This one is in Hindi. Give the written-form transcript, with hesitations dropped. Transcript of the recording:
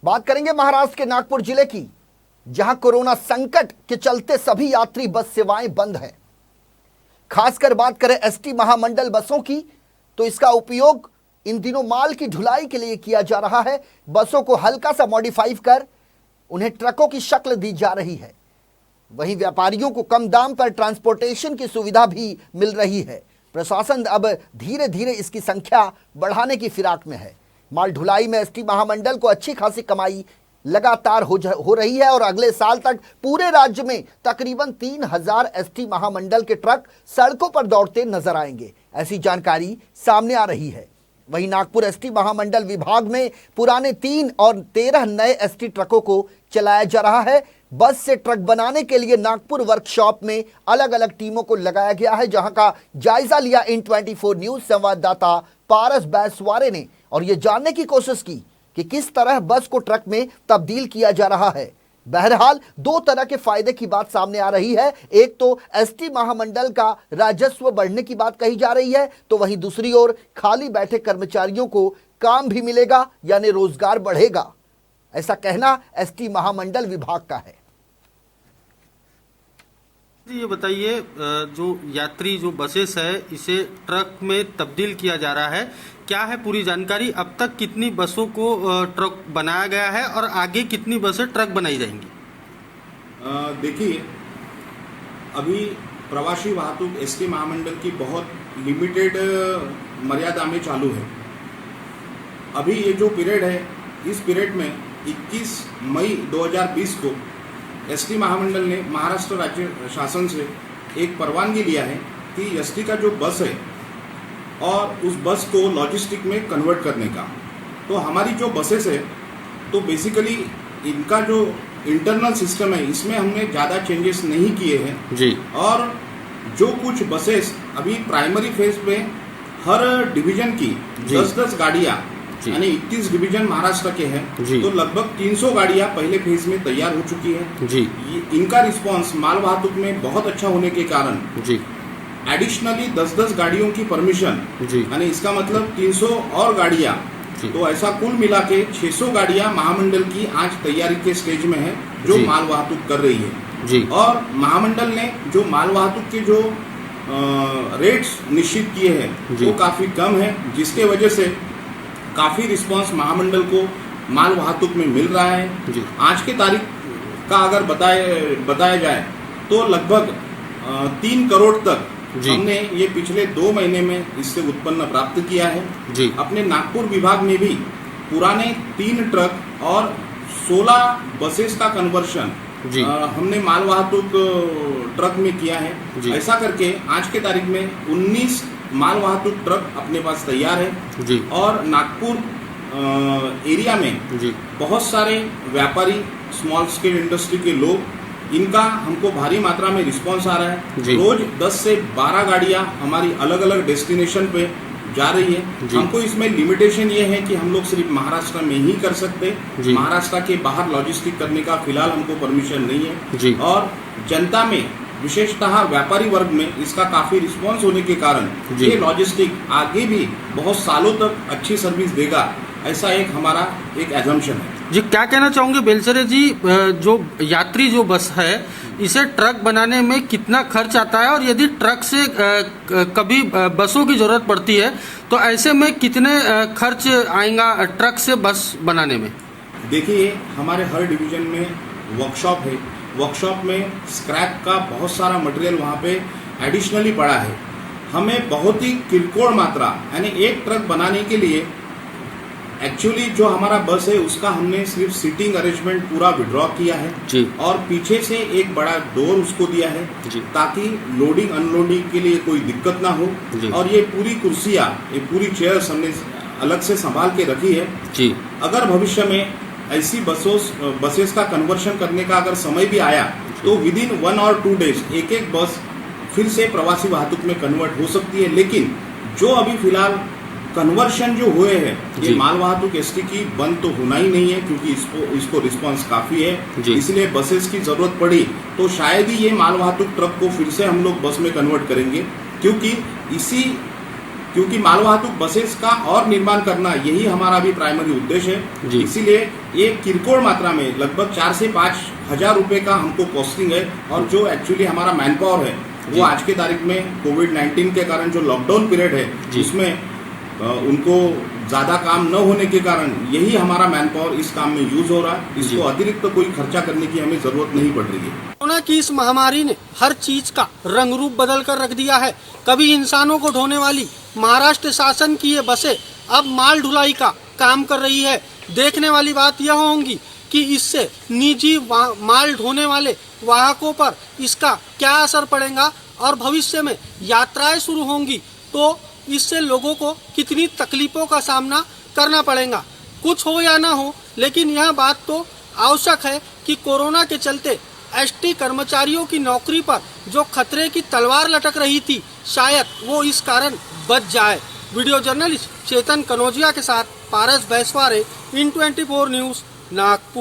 बात करेंगे महाराष्ट्र के नागपुर जिले की, जहां कोरोना संकट के चलते सभी यात्री बस सेवाएं बंद हैं। खासकर बात करें एसटी महामंडल बसों की, तो इसका उपयोग इन दिनों माल की ढुलाई के लिए किया जा रहा है। बसों को हल्का सा मॉडिफाई कर उन्हें ट्रकों की शक्ल दी जा रही है। वहीं व्यापारियों को कम दाम पर ट्रांसपोर्टेशन की सुविधा भी मिल रही है। प्रशासन अब धीरे धीरे इसकी संख्या बढ़ाने की फिराक में है। माल ढुलाई में एसटी महामंडल को अच्छी खासी कमाई लगातार हो रही है और अगले साल तक पूरे राज्य में तकरीबन 3000 एसटी महामंडल के ट्रक सड़कों पर दौड़ते नजर आएंगे, ऐसी जानकारी सामने आ रही है। वहीं नागपुर एसटी महामंडल विभाग में पुराने 3 और 13 नए एसटी ट्रकों को चलाया जा रहा है। बस से ट्रक बनाने के लिए नागपुर वर्कशॉप में अलग अलग टीमों को लगाया गया है, जहां का जायजा लिया इन 24 न्यूज संवाददाता पारस बैसवारे ने और यह जानने की कोशिश की कि किस तरह बस को ट्रक में तब्दील किया जा रहा है। बहरहाल 2 तरह के फायदे की बात सामने आ रही है। एक तो एसटी महामंडल का राजस्व बढ़ने की बात कही जा रही है, तो वहीं दूसरी ओर खाली बैठे कर्मचारियों को काम भी मिलेगा, यानी रोजगार बढ़ेगा, ऐसा कहना एसटी महामंडल विभाग का है। ये बताइए, जो यात्री जो बसेस है इसे ट्रक में तब्दील किया जा रहा है, क्या है पूरी जानकारी? अब तक कितनी बसों को ट्रक बनाया गया है और आगे कितनी बसें ट्रक बनाई जाएंगी? देखिए, अभी प्रवासी वाहतूक एसटी महामंडल की बहुत लिमिटेड मर्यादा में चालू है। अभी ये जो पीरियड है, इस पीरियड में 21 मई 2020 को एसटी महामंडल ने महाराष्ट्र राज्य शासन से एक परवानगी लिया है कि एसटी का जो बस है और उस बस को लॉजिस्टिक में कन्वर्ट करने का। तो हमारी जो बसेस है, तो बेसिकली इनका जो इंटरनल सिस्टम है इसमें हमने ज़्यादा चेंजेस नहीं किए हैं जी। और जो कुछ बसेस अभी प्राइमरी फेज में हर डिवीजन की 10-10 गाड़ियाँ, यानी 31 डिवीजन महाराष्ट्र के हैं, तो लगभग 300 गाड़ियां पहले फेज में तैयार हो चुकी है जी। इनका रिस्पांस माल वाहतूक में बहुत अच्छा होने के कारण जी एडिशनली 10-10 गाड़ियों की परमिशन, यानी इसका मतलब 300 और गाड़ियां, तो ऐसा कुल मिला के 600 गाड़ियां महामंडल की आज तैयारी के स्टेज में है, जो माल वाहतूक कर रही है जी। और महामंडल ने जो माल वाहतूक के जो रेट्स निश्चित किए हैं वो काफी कम है, जिसके वजह से काफी रिस्पांस महामंडल को माल वाहतूक में मिल रहा है जी। आज के तारीख का अगर बताया जाए तो लगभग 3 करोड़ तक हमने ये पिछले 2 महीने में इससे उत्पन्न प्राप्त किया है जी। अपने नागपुर विभाग में भी पुराने 3 ट्रक और 16 बसेस का कन्वर्शन हमने माल वाहतूक ट्रक में किया है। ऐसा करके आज के तारीख में 19 माल वाहतूक ट्रक अपने पास तैयार है जी। और नागपुर एरिया में बहुत सारे व्यापारी, स्मॉल स्केल इंडस्ट्री के लोग, इनका हमको भारी मात्रा में रिस्पांस आ रहा है। रोज 10 से 12 गाड़ियां हमारी अलग अलग डेस्टिनेशन पे जा रही है। हमको इसमें लिमिटेशन ये है कि हम लोग सिर्फ महाराष्ट्र में ही कर सकते, महाराष्ट्र के बाहर लॉजिस्टिक करने का फिलहाल हमको परमिशन नहीं है। और जनता में, विशेषतः व्यापारी वर्ग में इसका काफी रिस्पांस होने के कारण ये लॉजिस्टिक आगे भी बहुत सालों तक अच्छी सर्विस देगा, ऐसा एक हमारा एक एजम्पशन है जी। क्या कहना चाहूंगे बेलसरे जी, जो यात्री जो बस है इसे ट्रक बनाने में कितना खर्च आता है और यदि ट्रक से कभी बसों की जरूरत पड़ती है तो ऐसे में कितने खर्च आएगा ट्रक से बस बनाने में? देखिए, हमारे हर डिवीजन में वर्कशॉप है। वर्कशॉप में स्क्रैप का बहुत सारा मटेरियल वहाँ पे एडिशनली पड़ा है। हमें बहुत ही किरकोळ मात्रा, यानी एक ट्रक बनाने के लिए एक्चुअली जो हमारा बस है उसका हमने सिर्फ सीटिंग अरेंजमेंट पूरा विड्रॉ किया है जी। और पीछे से एक बड़ा डोर उसको दिया है ताकि लोडिंग अनलोडिंग के लिए कोई दिक्कत ना हो। और ये पूरी कुर्सियाँ, ये पूरी चेयर्स हमने अलग से संभाल के रखी है जी। अगर भविष्य में ऐसी बसेस का कन्वर्शन करने का अगर समय भी आया तो विद इन 1 और 2 डेज एक बस फिर से प्रवासी वाहतूक में कन्वर्ट हो सकती है। लेकिन जो अभी फिलहाल कन्वर्शन जो हुए हैं, ये माल वाहतूक एसटी की बंद तो होना ही नहीं है, क्योंकि इसको रिस्पांस काफी है। इसलिए बसेस की जरूरत पड़ी तो शायद ही ये माल वाहतूक ट्रक को फिर से हम लोग बस में कन्वर्ट करेंगे, क्योंकि इसी क्योंकि मालवाहतुक बसेस का और निर्माण करना यही हमारा भी प्राइमरी उद्देश्य है। जी। इसीलिए ये किरकोळ मात्रा में लगभग 4 से 5 हजार रुपए का हमको कॉस्टिंग है, और जो एक्चुअली हमारा मैन पावर है वो आज के तारीख में कोविड-19 के कारण जो लॉकडाउन पीरियड है उसमें उनको ज्यादा काम न होने के कारण यही हमारा मैन पावर इस काम में यूज हो रहा है। इसको अतिरिक्त कोई खर्चा करने की हमें जरूरत नहीं पड़ रही है। कोरोना की इस महामारी ने हर चीज का रंग रूप बदल कर रख दिया है। कभी इंसानों को ढोने वाली महाराष्ट्र शासन की ये बसें अब माल ढुलाई का काम कर रही है। देखने वाली बात यह होगी कि इससे निजी माल ढोने वाले वाहकों पर इसका क्या असर पड़ेगा, और भविष्य में यात्राएं शुरू होंगी तो इससे लोगों को कितनी तकलीफों का सामना करना पड़ेगा। कुछ हो या ना हो, लेकिन यह बात तो आवश्यक है कि कोरोना के चलते एसटी कर्मचारियों की नौकरी पर जो खतरे की तलवार लटक रही थी, शायद वो इस कारण बच जाए। वीडियो जर्नलिस्ट चेतन कनौजिया के साथ पारस बैसवारे, इन 24 न्यूज, नागपुर।